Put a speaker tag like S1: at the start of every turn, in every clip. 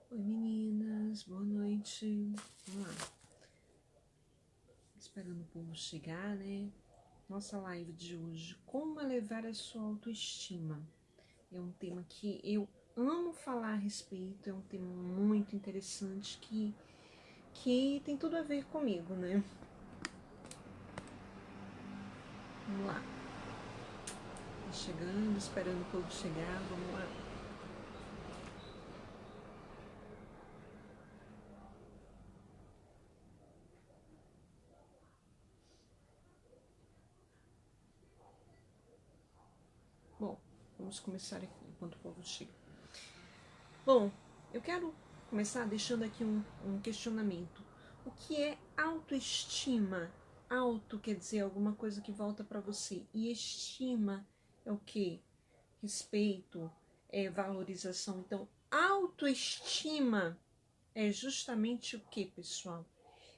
S1: Oi meninas, boa noite. Vamos lá. Esperando o povo chegar, né? Nossa live de hoje, como elevar a sua autoestima. É um tema que eu amo falar a respeito, é um tema muito interessante que tem tudo a ver comigo, né? Vamos lá. Tá chegando, esperando o povo chegar, vamos lá. Bom, vamos começar aqui enquanto o povo chega. Bom, eu quero começar deixando aqui um questionamento. O que é autoestima? Auto quer dizer alguma coisa que volta para você. E estima é o quê? Respeito, é valorização. Então, autoestima é justamente o que, pessoal?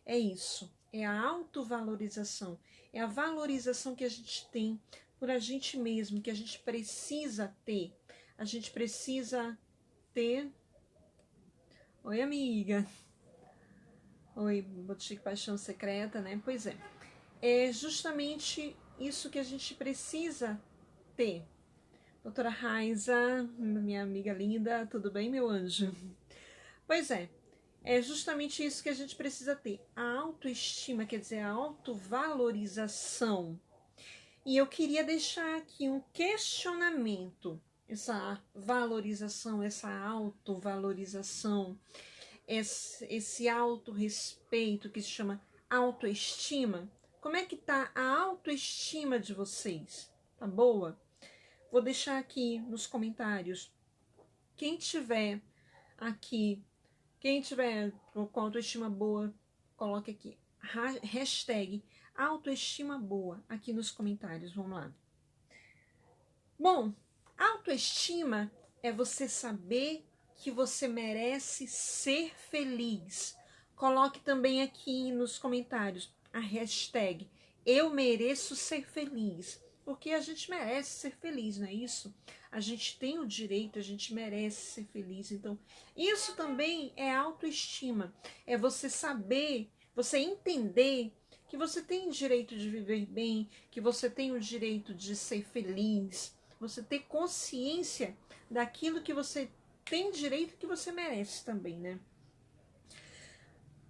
S1: É isso. É a autovalorização. É a valorização que a gente tem por a gente mesmo, que a gente precisa ter. A gente precisa ter. Oi, amiga. Oi, Boutique Paixão Secreta, né? Pois é. É justamente isso que a gente precisa ter. Doutora Raiza, minha amiga linda, tudo bem, meu anjo? Pois é justamente isso que a gente precisa ter. A autoestima, quer dizer, a autovalorização. E eu queria deixar aqui um questionamento. Essa valorização, essa autovalorização, esse autorrespeito que se chama autoestima. Como é que tá a autoestima de vocês? Tá boa? Vou deixar aqui nos comentários. Quem tiver aqui, quem tiver com autoestima boa, coloque aqui. Hashtag autoestima boa aqui nos comentários. Vamos lá. Bom, autoestima é você saber que você merece ser feliz. Coloque também aqui nos comentários a hashtag eu mereço ser feliz. Porque a gente merece ser feliz, não é isso? A gente tem o direito, a gente merece ser feliz. Então, isso também é autoestima. É você saber, você entender que você tem o direito de viver bem, que você tem o direito de ser feliz. Você ter consciência daquilo que você tem direito, que você merece também, né?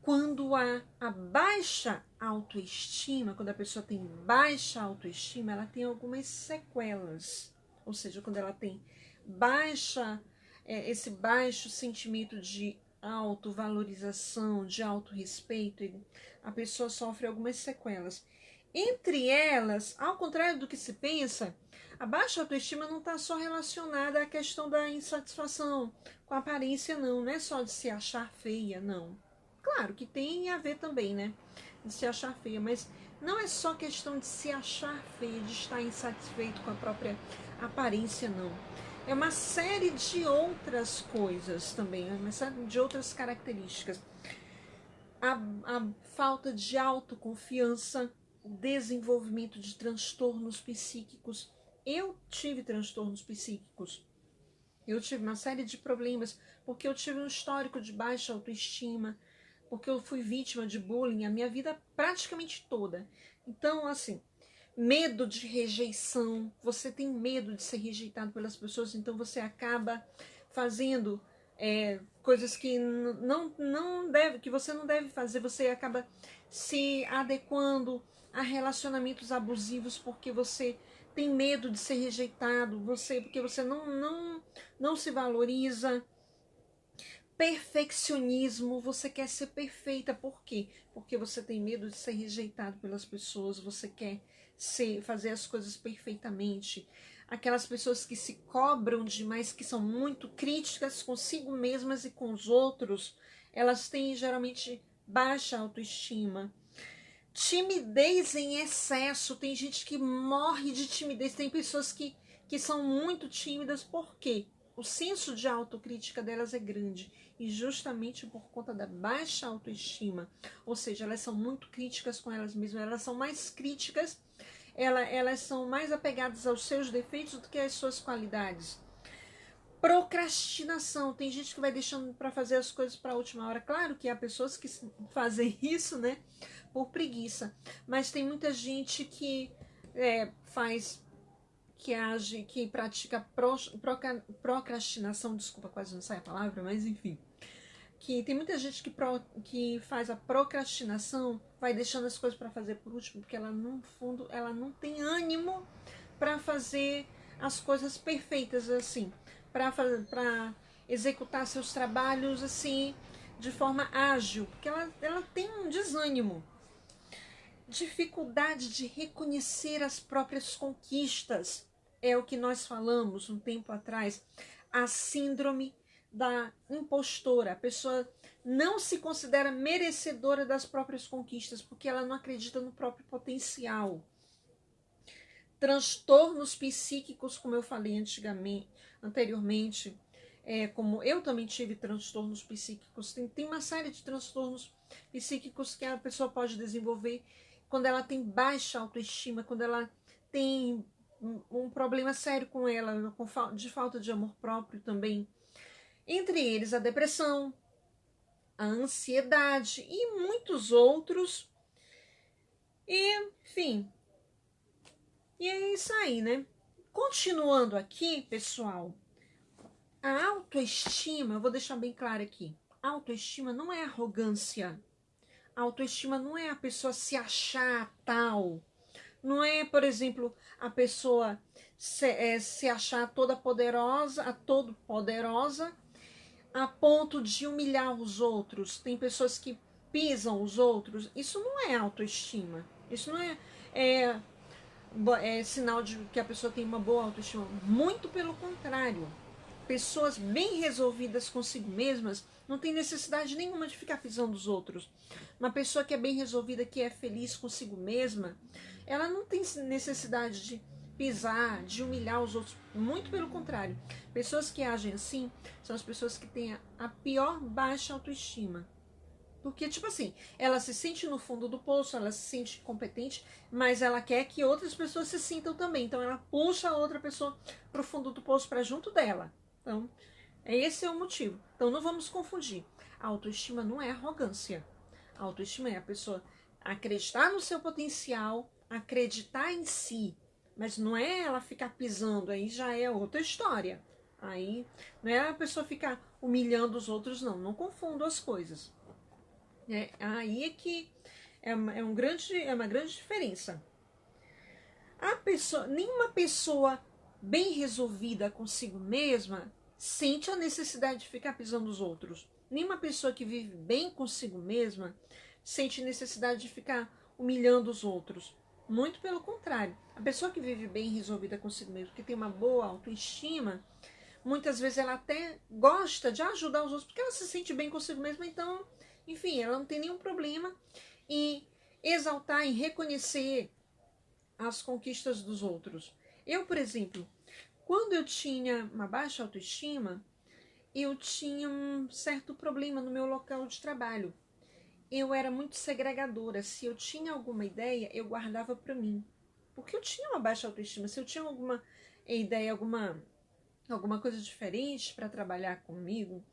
S1: Quando há a baixa autoestima, quando a pessoa tem baixa autoestima, ela tem algumas sequelas. Ou seja, quando ela tem esse baixo sentimento de autovalorização, de autorrespeito, a pessoa sofre algumas sequelas. Entre elas, ao contrário do que se pensa, a baixa autoestima não está só relacionada à questão da insatisfação com a aparência, não. Não é só de se achar feia, não. Claro que tem a ver também, né? De se achar feia, mas não é só questão de se achar feia, de estar insatisfeito com a própria aparência, não. É uma série de outras coisas também, uma série de outras características. A falta de autoconfiança, o desenvolvimento de transtornos psíquicos. Eu tive transtornos psíquicos. Eu tive uma série de problemas porque eu tive um histórico de baixa autoestima, porque eu fui vítima de bullying a minha vida praticamente toda. Então, assim, medo de rejeição, você tem medo de ser rejeitado pelas pessoas, então você acaba fazendo coisas que não deve, que você não deve fazer, você acaba se adequando a relacionamentos abusivos porque você tem medo de ser rejeitado, porque você não se valoriza. Perfeccionismo, você quer ser perfeita, por quê? Porque você tem medo de ser rejeitado pelas pessoas, você quer fazer as coisas perfeitamente. Aquelas pessoas que se cobram demais, que são muito críticas consigo mesmas e com os outros, elas têm geralmente baixa autoestima. Timidez em excesso, tem gente que morre de timidez, tem pessoas que são muito tímidas, por quê? O senso de autocrítica delas é grande e justamente por conta da baixa autoestima, ou seja, elas são muito críticas com elas mesmas, elas são mais críticas, elas são mais apegadas aos seus defeitos do que às suas qualidades. Procrastinação. Tem gente que vai deixando para fazer as coisas para a última hora. Claro que há pessoas que fazem isso, né, por preguiça. Mas tem muita gente que age, que pratica procrastinação. Desculpa, quase não sai a palavra, mas enfim. Que tem muita gente que faz a procrastinação, vai deixando as coisas para fazer por último, porque ela, no fundo, ela não tem ânimo para fazer as coisas perfeitas assim, para executar seus trabalhos assim de forma ágil, porque ela tem um desânimo, dificuldade de reconhecer as próprias conquistas. É o que nós falamos um tempo atrás, a síndrome da impostora. A pessoa não se considera merecedora das próprias conquistas porque ela não acredita no próprio potencial. Transtornos psíquicos, como eu falei anteriormente, como eu também tive transtornos psíquicos, tem uma série de transtornos psíquicos que a pessoa pode desenvolver quando ela tem baixa autoestima, quando ela tem um problema sério com ela, de falta de amor próprio também. Entre eles a depressão, a ansiedade e muitos outros. E, enfim, e é isso aí, né? Continuando aqui, pessoal, a autoestima, eu vou deixar bem claro aqui, a autoestima não é arrogância, a autoestima não é a pessoa se achar tal, não é, por exemplo, a pessoa se achar toda poderosa, a ponto de humilhar os outros. Tem pessoas que pisam os outros. Isso não é autoestima. Isso não é sinal de que a pessoa tem uma boa autoestima. Muito pelo contrário. Pessoas bem resolvidas consigo mesmas não tem necessidade nenhuma de ficar pisando os outros. Uma pessoa que é bem resolvida, que é feliz consigo mesma, ela não tem necessidade de pisar, de humilhar os outros. Muito pelo contrário. Pessoas que agem assim são as pessoas que têm a pior baixa autoestima. Porque, tipo assim, ela se sente no fundo do poço, ela se sente competente, mas ela quer que outras pessoas se sintam também. Então, ela puxa a outra pessoa pro fundo do poço para junto dela. Então, esse é o motivo. Então, não vamos confundir. A autoestima não é arrogância. A autoestima é a pessoa acreditar no seu potencial, acreditar em si. Mas não é ela ficar pisando, aí já é outra história. Aí não é a pessoa ficar humilhando os outros, não. Não confundo as coisas. Aí é que é uma grande diferença. Nenhuma pessoa bem resolvida consigo mesma sente a necessidade de ficar pisando os outros. Nenhuma pessoa que vive bem consigo mesma sente necessidade de ficar humilhando os outros. Muito pelo contrário. A pessoa que vive bem resolvida consigo mesma, que tem uma boa autoestima, muitas vezes ela até gosta de ajudar os outros, porque ela se sente bem consigo mesma, então, enfim, ela não tem nenhum problema em exaltar, em reconhecer as conquistas dos outros. Eu, por exemplo, quando eu tinha uma baixa autoestima, eu tinha um certo problema no meu local de trabalho. Eu era muito segregadora. Se eu tinha alguma ideia, eu guardava para mim. Porque eu tinha uma baixa autoestima. Se eu tinha alguma ideia, alguma coisa diferente para trabalhar comigo,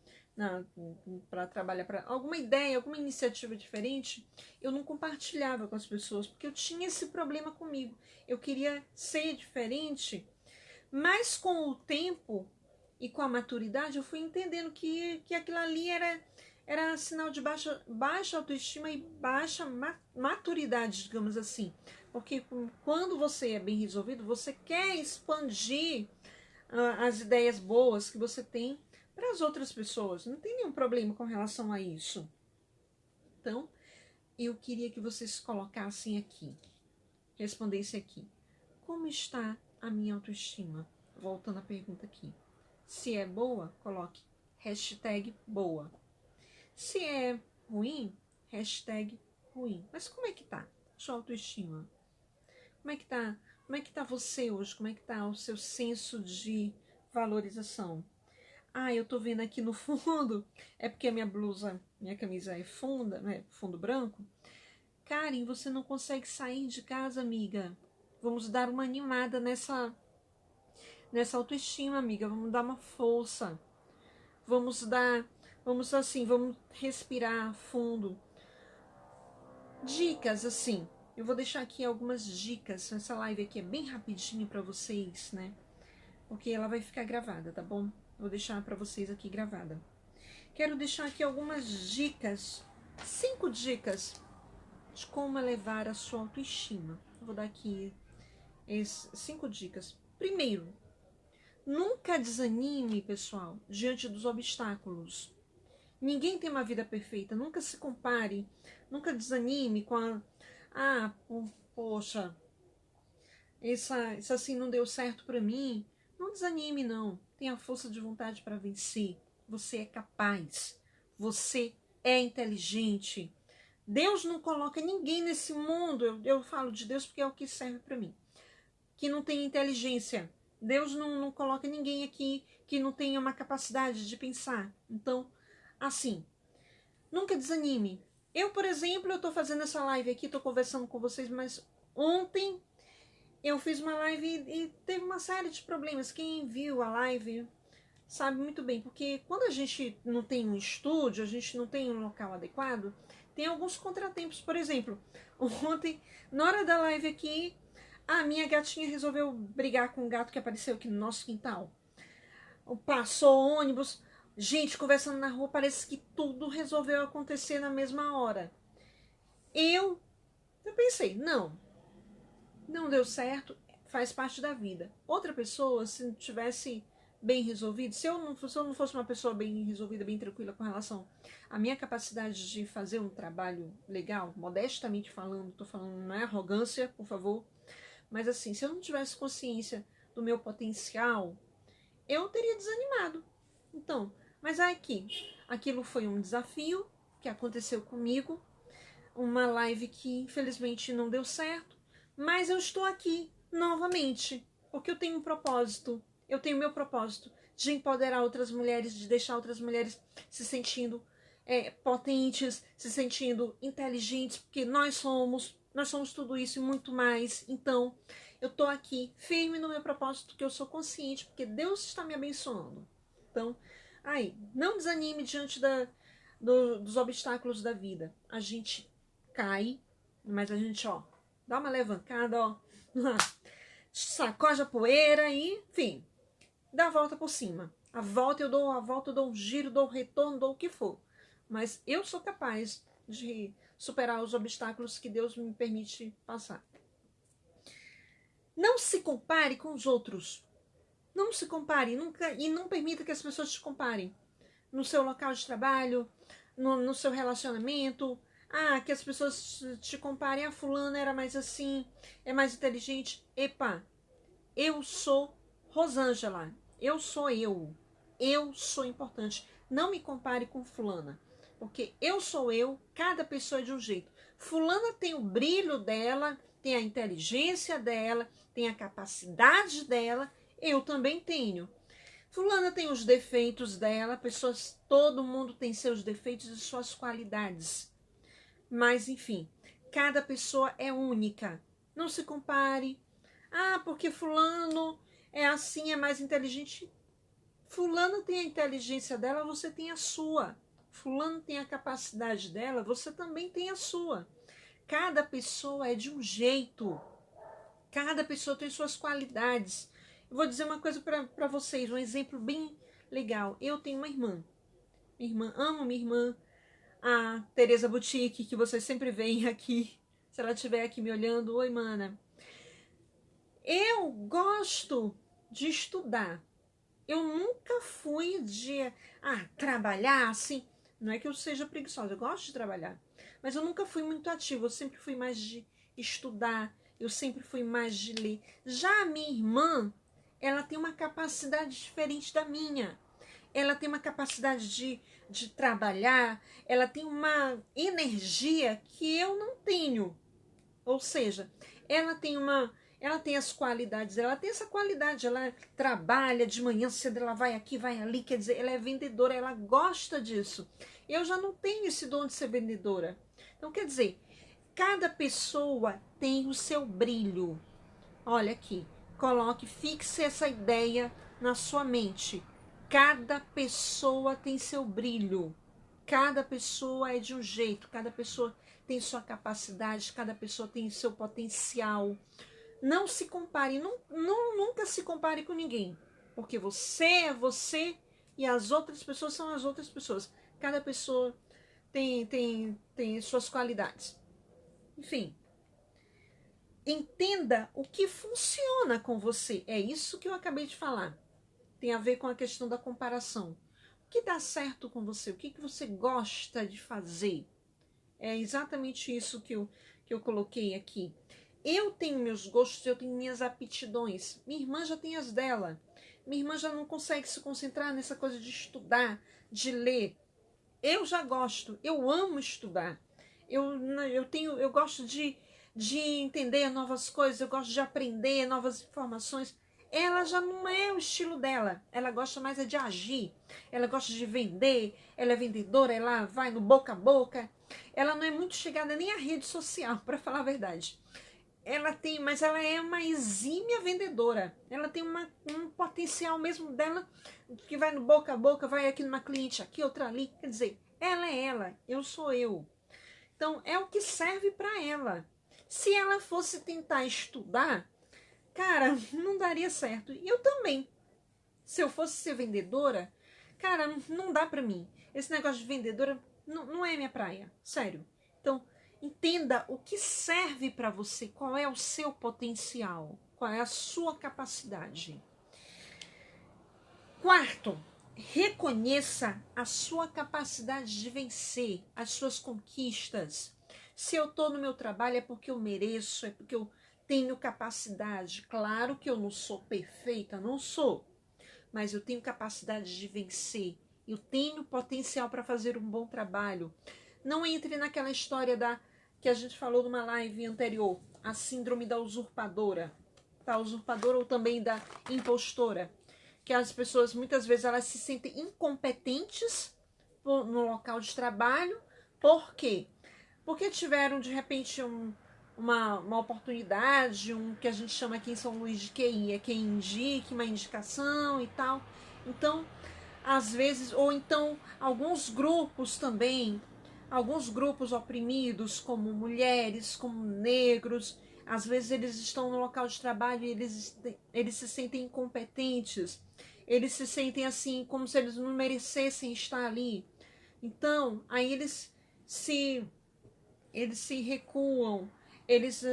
S1: para trabalhar para alguma ideia, alguma iniciativa diferente, eu não compartilhava com as pessoas, porque eu tinha esse problema comigo. Eu queria ser diferente, mas com o tempo e com a maturidade eu fui entendendo que aquilo ali era sinal de baixa autoestima e baixa maturidade, digamos assim. Porque quando você é bem resolvido, você quer expandir as ideias boas que você tem para as outras pessoas. Não tem nenhum problema com relação a isso. Então, eu queria que vocês colocassem aqui, respondessem aqui. Como está a minha autoestima? Voltando à pergunta aqui. Se é boa, coloque #boa. Se é ruim, #ruim. Mas como é que tá sua autoestima? Como é que tá? Como é que tá você hoje? Como é que tá o seu senso de valorização? Eu tô vendo aqui no fundo, é porque a minha camisa é funda, né, fundo branco. Karen, você não consegue sair de casa, amiga. Vamos dar uma animada nessa autoestima, amiga. Vamos dar uma força. Vamos respirar fundo. Dicas, assim. Eu vou deixar aqui algumas dicas. Essa live aqui é bem rapidinho para vocês, né? Porque ela vai ficar gravada, tá bom? Vou deixar para vocês aqui gravada. Quero deixar aqui algumas dicas, 5 dicas de como elevar a sua autoestima. Vou dar aqui 5 dicas. Primeiro, nunca desanime, pessoal, diante dos obstáculos. Ninguém tem uma vida perfeita. Nunca se compare, nunca desanime com poxa, isso assim não deu certo para mim. Não desanime, não. Tenha força de vontade para vencer. Você é capaz. Você é inteligente. Deus não coloca ninguém nesse mundo. Eu falo de Deus porque é o que serve para mim. Que não tem inteligência. Deus não coloca ninguém aqui que não tenha uma capacidade de pensar. Então, assim, nunca desanime. Eu, por exemplo, eu tô fazendo essa live aqui, tô conversando com vocês, mas ontem eu fiz uma live e teve uma série de problemas. Quem viu a live sabe muito bem, porque quando a gente não tem um estúdio, a gente não tem um local adequado, tem alguns contratempos. Por exemplo, ontem, na hora da live aqui, a minha gatinha resolveu brigar com um gato que apareceu aqui no nosso quintal. Passou ônibus, gente conversando na rua, parece que tudo resolveu acontecer na mesma hora. Eu pensei, não deu certo, faz parte da vida. Outra pessoa, se tivesse bem resolvido, se eu não fosse uma pessoa bem resolvida, bem tranquila com relação à minha capacidade de fazer um trabalho legal, modestamente falando, tô falando, não é arrogância, por favor, mas assim, se eu não tivesse consciência do meu potencial, eu teria desanimado. Então, mas aquilo foi um desafio que aconteceu comigo, uma live que infelizmente não deu certo, mas eu estou aqui novamente, porque eu tenho um propósito, eu tenho meu propósito de empoderar outras mulheres, de deixar outras mulheres se sentindo potentes, se sentindo inteligentes, porque nós somos tudo isso e muito mais. Então, eu tô aqui firme no meu propósito, que eu sou consciente, porque Deus está me abençoando. Então, não desanime diante dos obstáculos da vida. A gente cai, mas a gente, dá uma levantada, sacode a poeira e, enfim, dá a volta por cima. A volta, eu dou um giro, dou um retorno, dou o que for. Mas eu sou capaz de superar os obstáculos que Deus me permite passar. Não se compare com os outros. Não se compare nunca e não permita que as pessoas te comparem. No seu local de trabalho, no seu relacionamento. Que as pessoas te comparem. A fulana era mais assim, é mais inteligente. Epa, eu sou Rosângela. Eu sou eu. Eu sou importante. Não me compare com fulana. Porque eu sou eu, cada pessoa é de um jeito. Fulana tem o brilho dela, tem a inteligência dela, tem a capacidade dela, eu também tenho. Fulana tem os defeitos dela, todo mundo tem seus defeitos e suas qualidades. Mas, enfim, cada pessoa é única. Não se compare. Porque fulano é assim, é mais inteligente. Fulano tem a inteligência dela, você tem a sua. Fulano tem a capacidade dela, você também tem a sua. Cada pessoa é de um jeito. Cada pessoa tem suas qualidades. Eu vou dizer uma coisa para vocês, um exemplo bem legal. Eu tenho uma irmã. Amo minha irmã, a Tereza Boutique, que vocês sempre veem aqui. Se ela estiver aqui me olhando, oi, mana. Eu gosto de estudar. Eu nunca fui de trabalhar assim. Não é que eu seja preguiçosa, eu gosto de trabalhar. Mas eu nunca fui muito ativa, eu sempre fui mais de estudar, eu sempre fui mais de ler. Já a minha irmã, ela tem uma capacidade diferente da minha. Ela tem uma capacidade de trabalhar, ela tem uma energia que eu não tenho. Ou seja, ela tem as qualidades, ela tem essa qualidade, ela trabalha de manhã cedo, ela vai aqui, vai ali, quer dizer, ela é vendedora, ela gosta disso. Eu já não tenho esse dom de ser vendedora. Então, quer dizer, cada pessoa tem o seu brilho. Olha aqui, Coloque, fixe essa ideia na sua mente. Cada pessoa tem seu brilho. Cada pessoa é de um jeito. Cada pessoa tem sua capacidade. Cada pessoa tem seu potencial. Não se compare. Nunca se compare com ninguém. Porque você é você e as outras pessoas são as outras pessoas. Cada pessoa tem suas qualidades. Enfim. Entenda o que funciona com você. É isso que eu acabei de falar. Tem a ver com a questão da comparação. O que dá certo com você? O que você gosta de fazer? É exatamente isso que eu coloquei aqui. Eu tenho meus gostos, eu tenho minhas aptidões. Minha irmã já tem as dela. Minha irmã já não consegue se concentrar nessa coisa de estudar, de ler. Eu já gosto, eu amo estudar. Eu gosto de entender novas coisas, eu gosto de aprender novas informações. Ela já não é o estilo dela. Ela gosta mais de agir. Ela gosta de vender. Ela é vendedora, ela vai no boca a boca. Ela não é muito chegada nem à rede social, para falar a verdade. Mas ela é uma exímia vendedora. Ela tem um potencial mesmo dela que vai no boca a boca, vai aqui numa cliente, aqui, outra ali. Quer dizer, ela é ela, eu sou eu. Então, é o que serve para ela. Se ela fosse tentar estudar, cara, não daria certo. E eu também. Se eu fosse ser vendedora, cara, não dá para mim. Esse negócio de vendedora não é minha praia. Sério. Então, entenda o que serve para você, qual é o seu potencial, qual é a sua capacidade. Quarto, reconheça a sua capacidade de vencer, as suas conquistas. Se eu estou no meu trabalho é porque eu mereço, é porque eu tenho capacidade. Claro que eu não sou perfeita, não sou. Mas eu tenho capacidade de vencer. Eu tenho potencial para fazer um bom trabalho. Não entre naquela história que a gente falou numa live anterior, a síndrome da usurpadora. Tá? Usurpadora ou também da impostora. Que as pessoas, muitas vezes, elas se sentem incompetentes no local de trabalho. Por quê? Porque tiveram, de repente, uma oportunidade, que a gente chama aqui em São Luís de QI, é quem indique, uma indicação e tal. Então, às vezes, ou então, alguns grupos também, alguns grupos oprimidos, como mulheres, como negros, às vezes eles estão no local de trabalho e eles se sentem incompetentes, eles se sentem assim, como se eles não merecessem estar ali. Então, aí eles se recuam, eles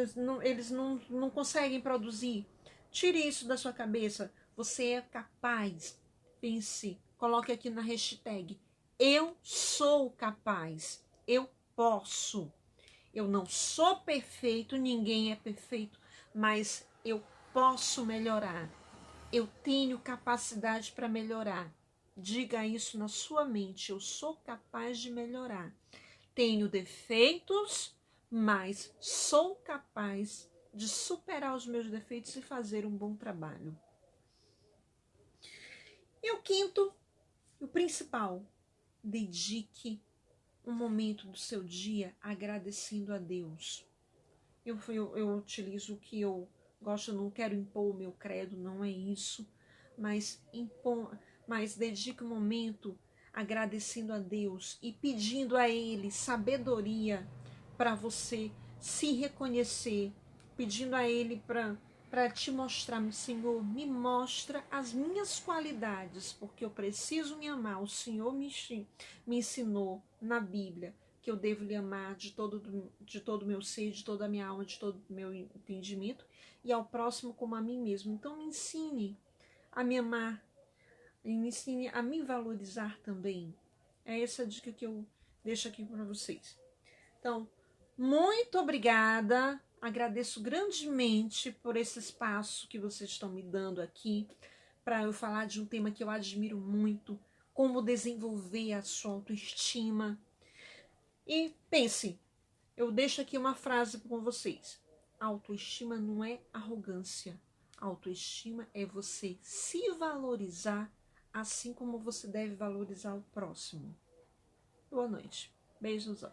S1: não conseguem produzir. Tire isso da sua cabeça. Você é capaz. Pense, coloque aqui na hashtag. Eu sou capaz. Eu posso. Eu não sou perfeito, ninguém é perfeito, mas eu posso melhorar. Eu tenho capacidade para melhorar. Diga isso na sua mente. Eu sou capaz de melhorar. Tenho defeitos, mas sou capaz de superar os meus defeitos e fazer um bom trabalho. E o quinto, o principal, dedique um momento do seu dia agradecendo a Deus. Eu utilizo o que eu gosto, eu não quero impor o meu credo, não é isso, mas dedique um momento agradecendo a Deus e pedindo a Ele sabedoria para você se reconhecer, pedindo a Ele para te mostrar, Senhor, me mostra as minhas qualidades, porque eu preciso me amar. O Senhor me ensinou na Bíblia que eu devo lhe amar de todo o meu ser, de toda a minha alma, de todo o meu entendimento, e ao próximo como a mim mesmo. Então me ensine a me amar, e me ensine a me valorizar também. É essa a dica que eu deixo aqui para vocês. Então, muito obrigada. Agradeço grandemente por esse espaço que vocês estão me dando aqui para eu falar de um tema que eu admiro muito, como desenvolver a sua autoestima. E pense, eu deixo aqui uma frase com vocês. Autoestima não é arrogância. Autoestima é você se valorizar assim como você deve valorizar o próximo. Boa noite. Beijos.